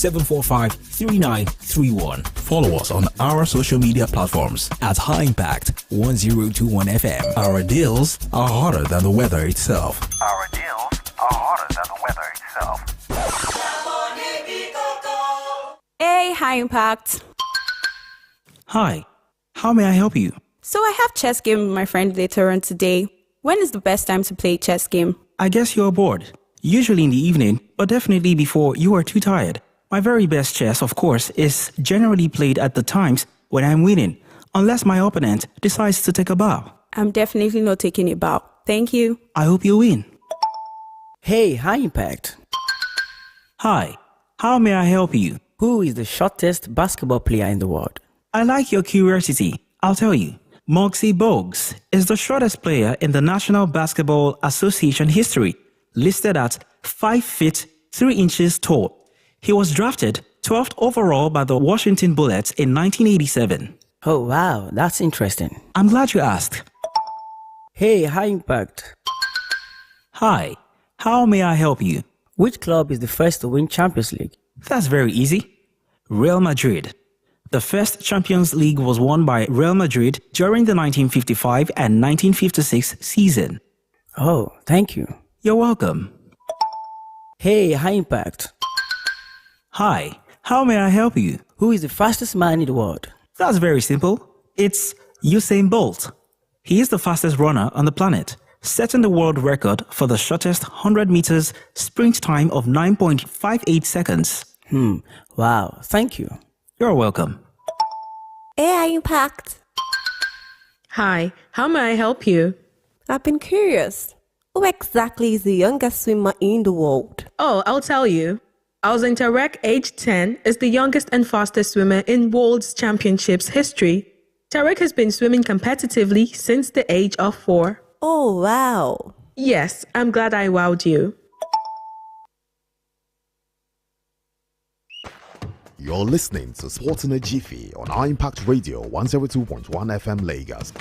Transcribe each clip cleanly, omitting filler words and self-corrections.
745-3931. Follow us on our social media platforms at High Impact 1021 FM. Our deals are hotter than the weather itself. Our deals are hotter than the weather itself. Hey, High Impact. Hi, how may I help you? So I have chess game with my friend later on today. When is the best time to play chess game? I guess you're bored. Usually in the evening, but definitely before you are too tired. My very best chess, of course, is generally played at the times when I'm winning, unless my opponent decides to take a bow. I'm definitely not taking a bow. Thank you. I hope you win. Hey, High Impact. Hi, how may I help you? Who is the shortest basketball player in the world? I like your curiosity. I'll tell you. Muggsy Bogues is the shortest player in the National Basketball Association history, listed at 5 feet 3 inches tall. He was drafted 12th overall by the Washington Bullets in 1987. Oh, wow, that's interesting. I'm glad you asked. Hey, High Impact. Hi, how may I help you? Which club is the first to win Champions League? That's very easy. Real Madrid. The first Champions League was won by Real Madrid during the 1955 and 1956 season. Oh, thank you. You're welcome. Hey, High Impact. Hi, how may I help you? Who is the fastest man in the world? That's very simple. It's Usain Bolt. He is the fastest runner on the planet, setting the world record for the shortest 100 meters sprint time of 9.58 seconds. Wow, thank you. You're welcome. Hey, Impact. Hi, how may I help you? I've been curious. Who exactly is the youngest swimmer in the world? Oh, I'll tell you. Alzin Tarek, age 10, is the youngest and fastest swimmer in World Championships history. Tarek has been swimming competitively since the age of 4. Oh, wow. Yes, I'm glad I wowed you. You're listening to Sports in a Jiffy on High Impact Radio 102.1 FM Lagos.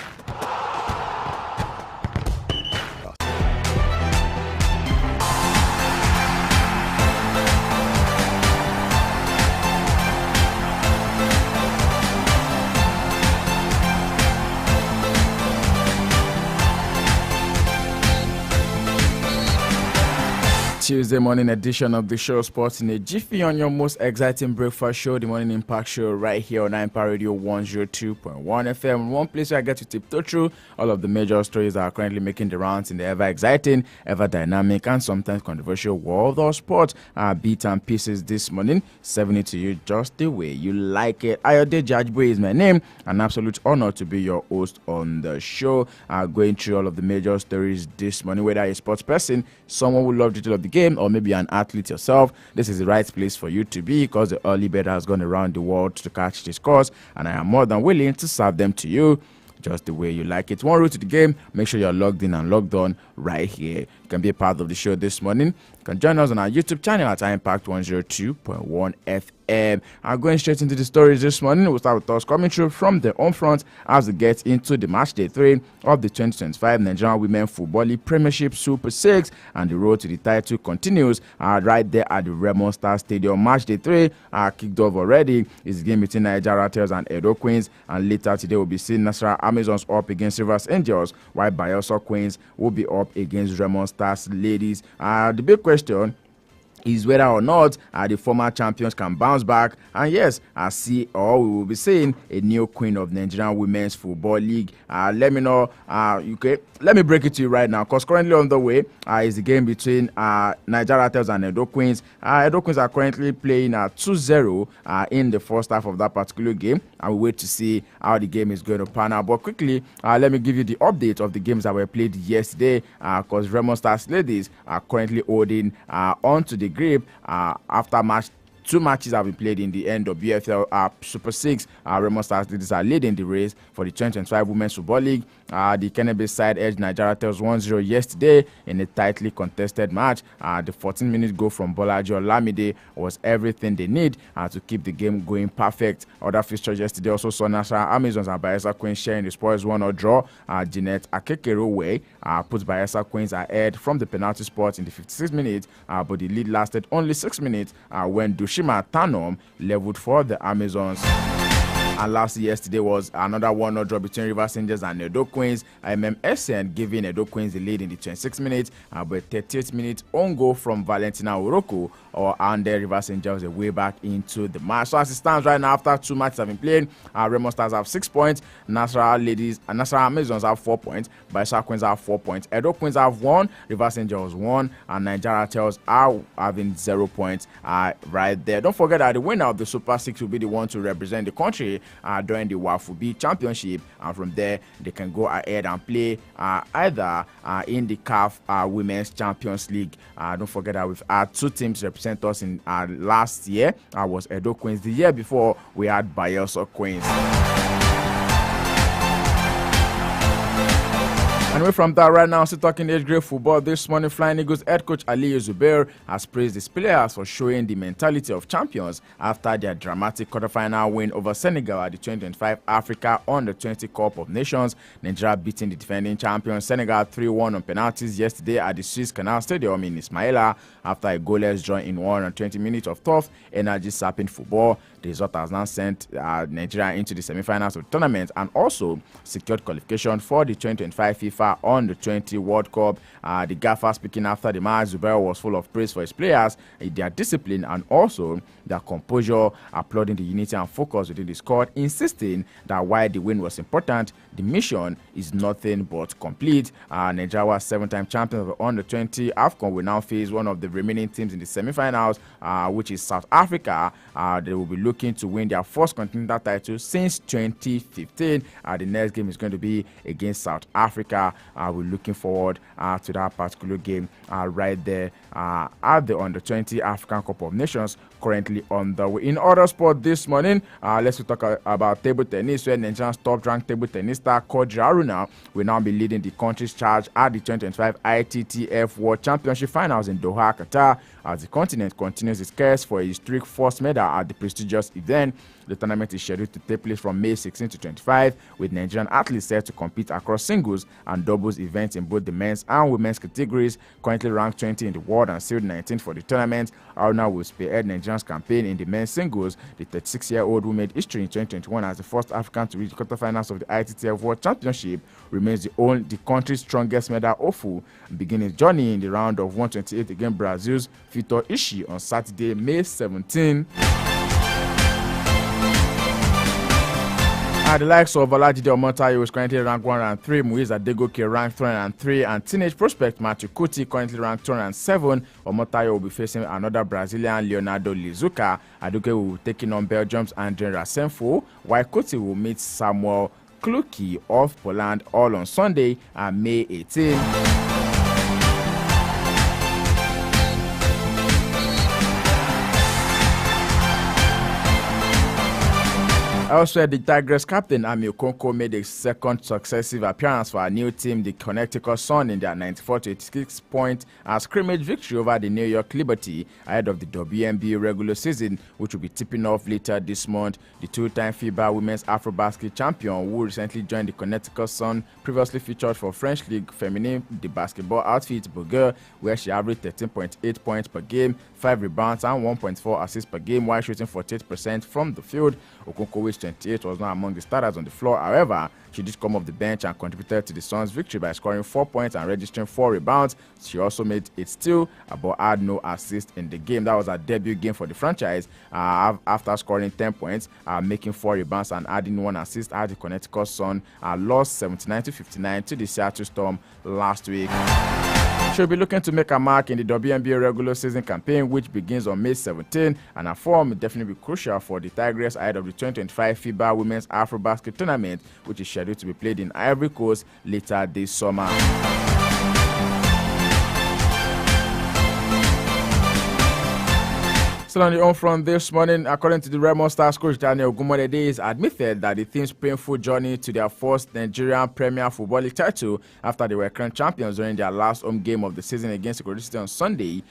Tuesday morning edition of the show Sports in a Jiffy on your most exciting breakfast show, the Morning Impact Show, right here on Empire Radio 102.1 FM. One place where I get to tiptoe through all of the major stories that are currently making the rounds in the ever exciting, ever dynamic, and sometimes controversial world of sport. Beat and pieces this morning, 70 to you just the way you like it. Ayode Jajbo is my name. An absolute honor to be your host on the show. Going through all of the major stories this morning, whether a sports person, someone who loves detail of the game, or maybe an athlete yourself, this is the right place for you to be, because the early bird has gone around the world to catch this course, and I am more than willing to serve them to you just the way you like it. One rule to the game: make sure you're logged in and logged on right here. You can be a part of the show this morning. You can join us on our YouTube channel at Impact 102.1 FM. I'm going straight into the stories this morning. We'll start with us coming through from the home front as we get into the match day 3 of the 2025 Nigerian Women Football League Premiership Super 6, and the road to the title continues right there at the Raymond Star Stadium. Match day 3 kicked off already. It's a game between Nigeria Rattlers and Edo Queens, and later today we'll be seeing Nasarawa Amazons up against Rivers Angels, while Bayelsa Queens will be up against Raymond Stars Ladies. The big question is whether or not the former champions can bounce back, and yes, I see, or we will be seeing a new queen of Nigerian Women's Football League. Let me know. Okay, let me break it to you right now, because currently on the way is the game between Nigeria Rattlers and Edo Queens. Edo Queens are currently playing 2-0 in the first half of that particular game, and we wait to see how the game is going to pan out. But quickly, let me give you the update of the games that were played yesterday, because Raymond Stars Ladies are currently holding onto the grip after match 2 matches have been played in the end of BFL Super 6. Raymond Stars Ladies are leading the race for the 2025 Women's Football League. The Kennedy side edged Nigeria Rattlers 1-0 yesterday in a tightly contested match. The 14-minute goal from Bolaji Olamide was everything they need to keep the game going perfect. Other fixtures yesterday also saw Nasarawa Amazons and Bayelsa Queens sharing the spoils 1-0 draw. Jeanette Akekerowe put Bayelsa Queens ahead from the penalty spot in the 56th minute, but the lead lasted only 6 minutes when Dushi Hiroshima Tanom leveled for the Amazons. And last yesterday was another 1-0 draw between Rivers Angels and Edo Queens. SN giving Edo Queens the lead in the 26th minute, but 38th minute own goal from Valentina Oroko and the Rivers Angels a way back into the match. So as it stands right now, after 2 matches have been played, Remo Stars have 6 points, Nasarawa Amazons have 4 points, Baisa Queens have 4 points, Edo Queens have 1, Rivers Angels 1, and Nigeria Tels are having 0 points right there. Don't forget that the winner of the Super 6 will be the one to represent the country during the WAFUB Championship, and from there they can go ahead and play either in the CAF Women's Champions League. Don't forget that we've had 2 teams represent us in last year. Was Edo Queens. The year before we had Bayelsa Queens. And away from that, right now, still talking age grade football. This morning, Flying Eagles head coach Aliyu Zubair has praised his players for showing the mentality of champions after their dramatic quarterfinal win over Senegal at the 2025 Africa Under-20 Cup of Nations. Nigeria beating the defending champions Senegal 3-1 on penalties yesterday at the Swiss Canal Stadium in Ismaila after a goalless draw in 120 minutes of tough, energy-sapping football. The result has now sent Nigeria into the semi-finals of the tournament and also secured qualification for the 2025 FIFA Under-20 World Cup. The gaffer speaking after the match, Zubair was full of praise for his players, their discipline and also their composure, applauding the unity and focus within the squad, insisting that while the win was important, the mission is nothing but complete. Nigeria was 7-time champion of the Under-20 AFCON will now face one of the remaining teams in the semi-finals, which is South Africa. They will be looking to win their first continental title since 2015. The next game is going to be against South Africa. We're looking forward to that particular game right there at the Under-20 African Cup of Nations currently on the way. In other sport this morning, let's talk about table tennis, where Nigeria's top-ranked table tennis star Kodri Haruna will now be leading the country's charge at the 2025 ITTF World Championship Finals in Doha, Qatar, as the continent continues its quest for a historic first medal at the prestigious event. The tournament is scheduled to take place from May 16 to 25, with Nigerian athletes set to compete across singles and doubles events in both the men's and women's categories. Currently ranked 20 in the world and sealed 19th for the tournament, Haruna will spearhead Nigeria's campaign in the men's singles. The 36-year-old who made history in 2021 as the first African to reach the quarterfinals of the ITTF World Championship remains the country's strongest medal hopeful, beginning his journey in the round of 128 against Brazil's Vitor Ishii on Saturday, May 17. The likes of Olajide Omotayo is currently ranked 103, Muiz Adegoke ranked 303, and teenage prospect Matthew Kuti currently ranked 207. Omotayo will be facing another Brazilian, Leonardo Lizuka. Adegoke will be taking on Belgium's Andre Rasenfo, while Kuti will meet Samuel Kluki of Poland all on Sunday, May 18. Elsewhere, the Tigers captain Ami Okonkwo made a second successive appearance for a new team, the Connecticut Sun, in their 94-86-point scrimmage victory over the New York Liberty ahead of the WNBA regular season, which will be tipping off later this month. The two-time FIBA Women's Afrobasket champion, who recently joined the Connecticut Sun, previously featured for French League Feminine, the basketball outfit Bourgeois, where she averaged 13.8 points per game, 5 rebounds, and 1.4 assists per game while shooting 48% from the field. Okonkwo, which 28, was not among the starters on the floor. However, she did come off the bench and contributed to the Suns' victory by scoring 4 points and registering 4 rebounds. She also made it steal, but had no assist in the game. That was her debut game for the franchise. After scoring 10 points, making 4 rebounds and adding 1 assist, as the Connecticut Sun lost 79-59 to the Seattle Storm last week. She'll be looking to make a mark in the WNBA regular season campaign, which begins on May 17, and her form will definitely be crucial for the Tigers ahead of the 2025 FIBA Women's Afrobasket Tournament, which is scheduled to be played in Ivory Coast later this summer. Still on the home front this morning, according to the Remo Stars coach Daniel Gumodede, is admitted that the team's painful journey to their first Nigerian Premier Football League title after they were crowned champions during their last home game of the season against Ikorodu City on Sunday.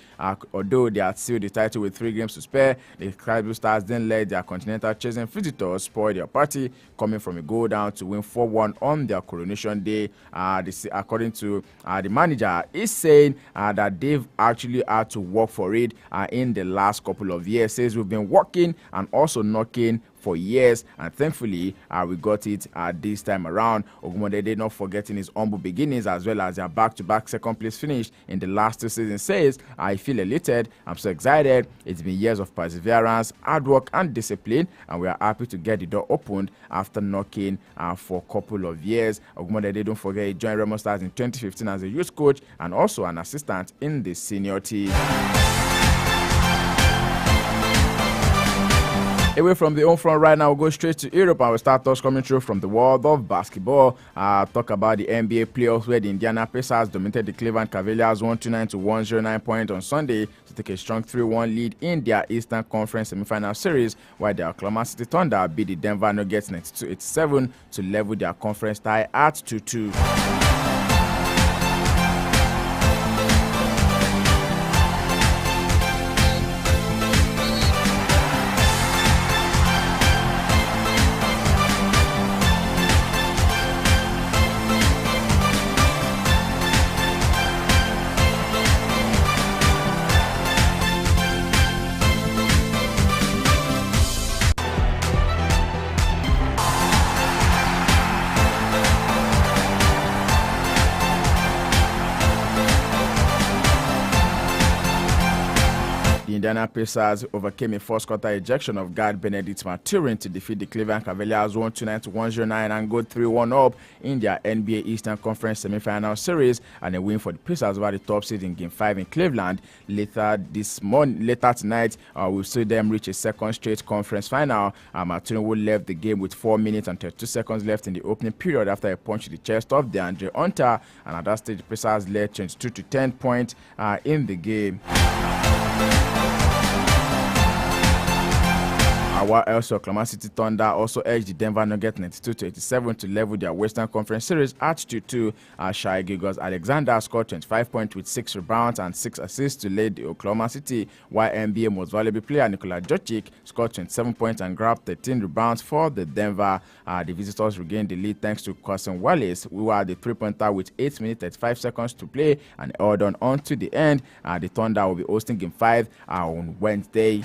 Although they had sealed the title with 3 games to spare, the Sky Blue Stars then led their continental chasing visitors spoil their party, coming from a goal down to win 4-1 on their coronation day. According to the manager, he's saying that they've actually had to work for it in the last couple couple of years. Says we've been working and also knocking for years, and thankfully we got it this time around. Ogumodede, not forgetting his humble beginnings as well as their back-to-back second place finish in the last 2 seasons, says, I feel elated, I'm so excited. It's been years of perseverance, hard work and discipline, and we are happy to get the door opened after knocking for a couple of years. Ogumodede, don't forget, he joined Remo Stars in 2015 as a youth coach and also an assistant in the senior team. Away from the home front right now, we'll go straight to Europe and we'll start us coming through from the world of basketball. Talk about the NBA playoffs where the Indiana Pacers dominated the Cleveland Cavaliers 129 to 109 points on Sunday to take a strong 3-1 lead in their Eastern Conference semifinal series, while the Oklahoma City Thunder beat the Denver Nuggets 92-87 to level their conference tie at 2-2. Indiana Pacers overcame a first-quarter ejection of guard Benedict Mathurin to defeat the Cleveland Cavaliers 129 to 109 and go 3-1 up in their NBA Eastern Conference semifinal series, and a win for the Pacers over the top seed in Game 5 in Cleveland. Later tonight, we'll see them reach a second straight conference final. Mathurin would left the game with 4 minutes and 32 seconds left in the opening period after a punch to the chest of DeAndre Hunter, and at that stage, the Pacers led 22 to 10 points in the game. While else, Oklahoma City Thunder also edged the Denver Nuggets 92-87 to level their Western Conference series at 2-2. Shai Gilgeous-Alexander scored 25 points with 6 rebounds and 6 assists to lead the Oklahoma City, while NBA most valuable player Nikola Jokic scored 27 points and grabbed 13 rebounds for the Denver. The visitors regained the lead thanks to Carson Wallace, who were the three-pointer with 8 minutes 35 seconds to play and held on to the end. The Thunder will be hosting Game 5 on Wednesday.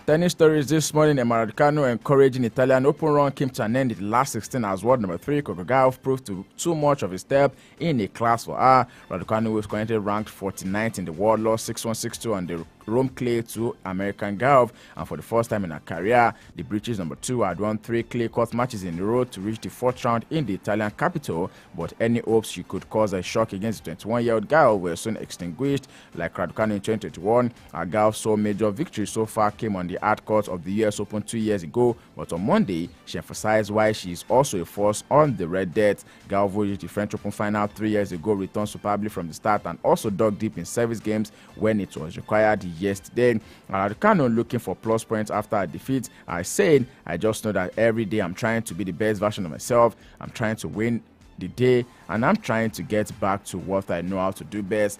Tennis stories this morning. Raducanu encouraging Italian Open run came to an end in the last 16 as world number 3. Coco Gauff proved too much of a step in a class for her. Raducanu was currently ranked 49th in the world, lost 6-1, 6-2 on the Rome clay to American Gauff, and for the first time in her career, the British number 2 had won 3 clay court matches in a row to reach the 4th round in the Italian capital, but any hopes she could cause a shock against the 21-year-old Gauff were soon extinguished. Like Raducanu in 2021, Gauff's sole major victory so far came on the hard court of the US Open 2 years ago, but on Monday, she emphasized why she is also a force on the red dirt. Gauff reached the French Open final 3 years ago, returned superbly from the start, and also dug deep in service games when it was required yesterday. Raducanu looking for plus points after a defeat. I said, I just know that every day I'm trying to be the best version of myself. I'm trying to win the day, and I'm trying to get back to what I know how to do best.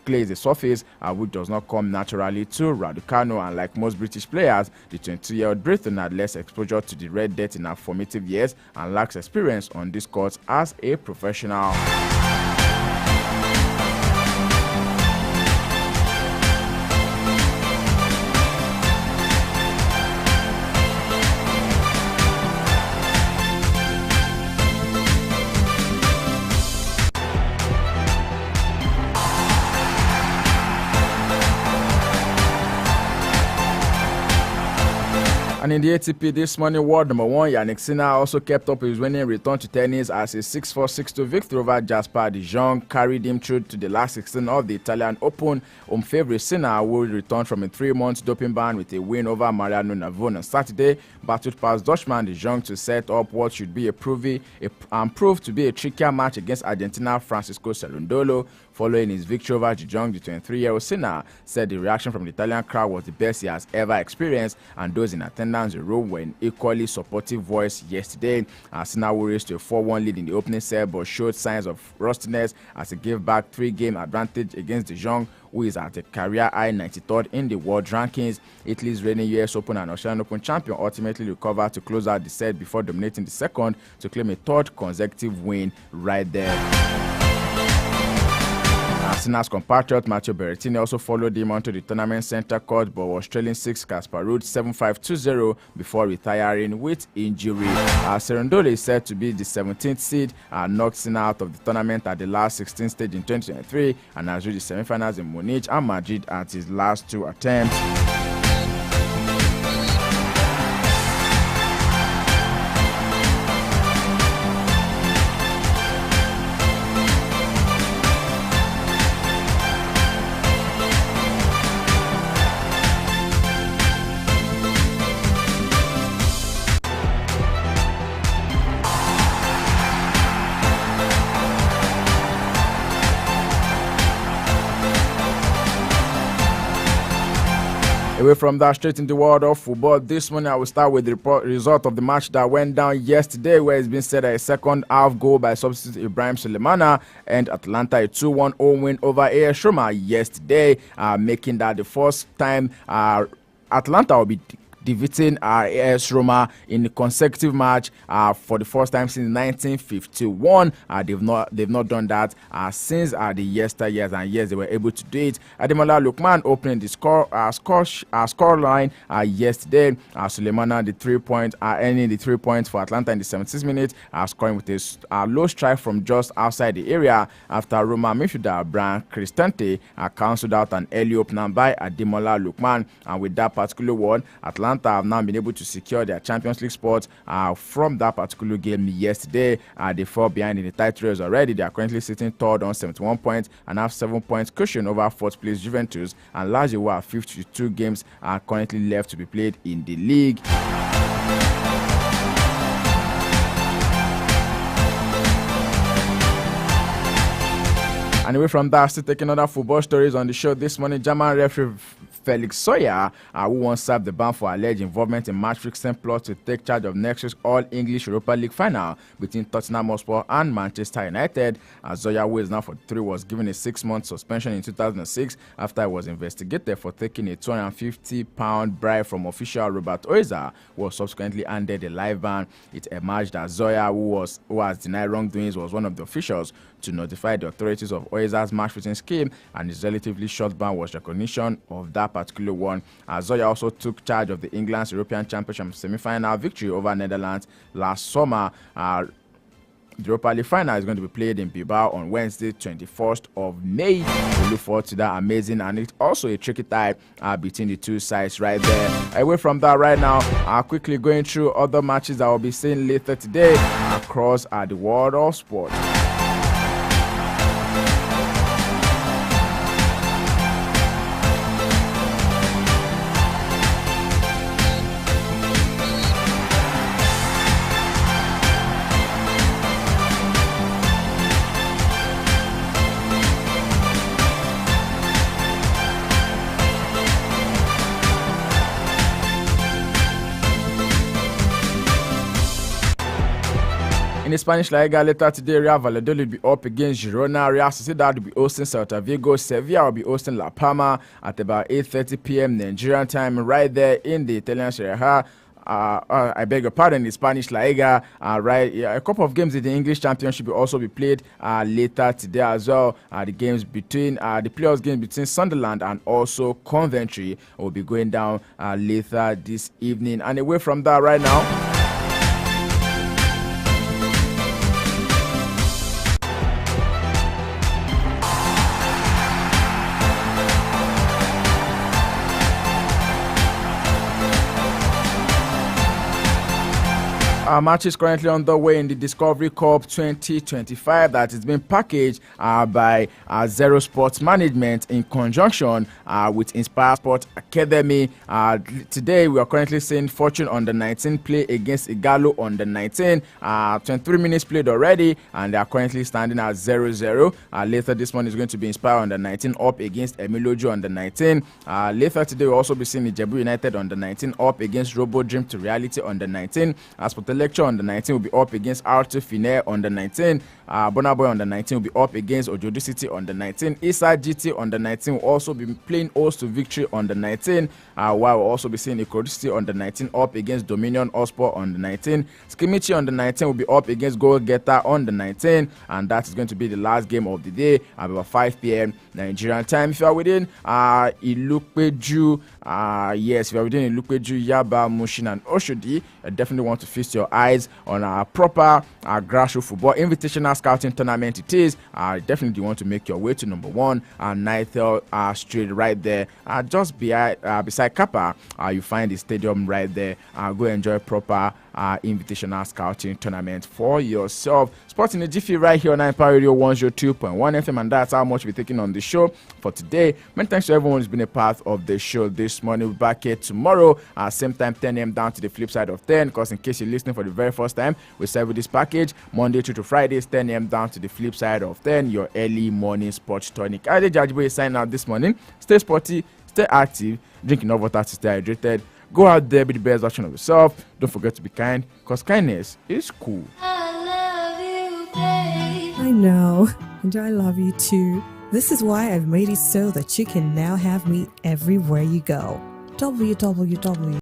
Clay is a surface which does not come naturally to Raducanu, and like most British players, the 22-year-old Briton had less exposure to the red dirt in her formative years and lacks experience on this court as a professional. And in the ATP this morning, world number 1 Yannick Sinner also kept up his winning return to tennis as a 6-4, 6-2 victory over Jasper de Jong carried him through to the last 16 of the Italian Open. Home favorite Sinner will return from a 3-month doping ban with a win over Mariano Navone on Saturday, battled past Dutchman de Jong to set up what should be proved to be a trickier match against Argentina Francisco Cerundolo. Following his victory over de Jong, the 23-year-old Sinner said the reaction from the Italian crowd was the best he has ever experienced, and those in attendance Ferdinand Jerome were an equally supportive voice yesterday. Arsenal will raise to a 4-1 lead in the opening set, but showed signs of rustiness as it gave back 3-game advantage against De Jong, who is at a career-high 93rd in the world rankings. Italy's reigning US Open and Australian Open champion ultimately recovered to close out the set before dominating the second to claim a third consecutive win right there. Arsenal's compatriot Matteo Berrettini also followed him onto the tournament center court but was trailing 6 Casper Ruud 7-5-2-0 before retiring with injury. Serendole is said to be the 17th seed, knocked Sinner out of the tournament at the last 16th stage in 2023 and has reached the semi-finals in Munich and Madrid at his last 2 attempts. Away from that, straight in the world of football. This morning, I will start with the result of the match that went down yesterday, where it's been said that a second half goal by substitute Ibrahim Sulemana and Atlanta a 2-1 home win over AS Roma yesterday, making that the first time Atlanta will be defeating AS Roma in a consecutive match for the first time since 1951. They've not done that since the yesteryears, and yes, they were able to do it. Ademola Lookman opening the score line yesterday. Sulemana the 3 points, earning the 3 points for Atlanta in the 76th minute, scoring with a low strike from just outside the area after Roma midfielder Brian Cristante cancelled out an early opener by Ademola Lookman, and with that particular one, Atlanta have now been able to secure their Champions League spot from that particular game yesterday. They fall behind in the title race already. They are currently sitting third on 71 points and have 7 points cushion over fourth place Juventus and Lazio, who have 52 games are currently left to be played in the league. And away from that, still taking other football stories on the show this morning. German referee Felix Sawyer, who once served the ban for alleged involvement in match-fixing plot to take charge of next week's All-English Europa League final between Tottenham Hotspur and Manchester United. Sawyer, who is now 43, was given a 6-month suspension in 2006 after he was investigated for taking a £250 bribe from official Robert Oiza, who was subsequently handed a live ban. It emerged that Sawyer, who has denied wrongdoings, was one of the officials to notify the authorities of Oiza's match-fixing scheme, and his relatively short ban was recognition of that particular one. Zoya also took charge of the England's European Championship semi-final victory over Netherlands last summer. The Europa League final is going to be played in Bilbao on Wednesday, 21st of May. We look forward to that amazing, and it's also a tricky tie between the two sides right there. Away from that right now, quickly going through other matches that will be seen later today across the world of sport. In the Spanish La Liga later today, Real Valladolid will be up against Girona. Real Sociedad will be hosting Celta Vigo. Sevilla will be hosting La Palma at about 8:30 p.m. Nigerian time, right there in the Italian Serie A. I beg your pardon, the Spanish La Liga. A couple of games in the English Championship will also be played later today as well. The games between the playoffs game between Sunderland and also Coventry will be going down later this evening. And away from that right now, matches currently underway in the Discovery Cup 2025 that is being packaged by Zero Sports Management in conjunction with Inspire Sport Academy. Today, we are currently seeing Fortune under 19 play against Igalo under 19. 23 minutes played already, and they are currently standing at 0-0. Later this morning is going to be Inspire under 19 up against Emiloju under 19. Later today, we'll also be seeing Ijebu United under 19 up against Robo Dream to Reality under 19. As for the lecture under 19 will be up against R2 Fine under 19. Bonaboy under 19 will be up against Ojodu City under 19. Isa GT under 19 will also be playing host to Victory under 19. While we'll also be seeing Ikorodu City under 19 up against Dominion Ospor under 19. Skimichi under 19 will be up against Goal Getter under 19. And that is going to be the last game of the day at about 5 p.m. Nigerian time. If you are within Ilukpeju, if you are within Ilukpeju, Yaba, Mushin, and Oshodi, I definitely want to feast your eyes on our proper grassroots football invitational scouting tournament. It is definitely want to make your way to number 1 Nithel Street right there, just beside Kappa. You find the stadium right there. Go enjoy proper invitational scouting tournament for yourself. Sports in the Jiffy right here on Empire Radio 102.1 FM, and that's how much we're taking on the show for today. Many thanks to everyone who's been a part of the show this morning. We'll be back here tomorrow same time, 10 a.m. down to the flip side of 10, because in case you're listening for the very first time, we serve with this package Monday through to Fridays, 10 a.m. down to the flip side of 10, your early morning sports tonic. I did Jajibo signing out this morning. Stay sporty, stay active, drink enough water to stay hydrated. Go out there, be the best version of yourself. Don't forget to be kind, because kindness is cool. I know, and I love you too. This is why I've made it so that you can now have me everywhere you go. www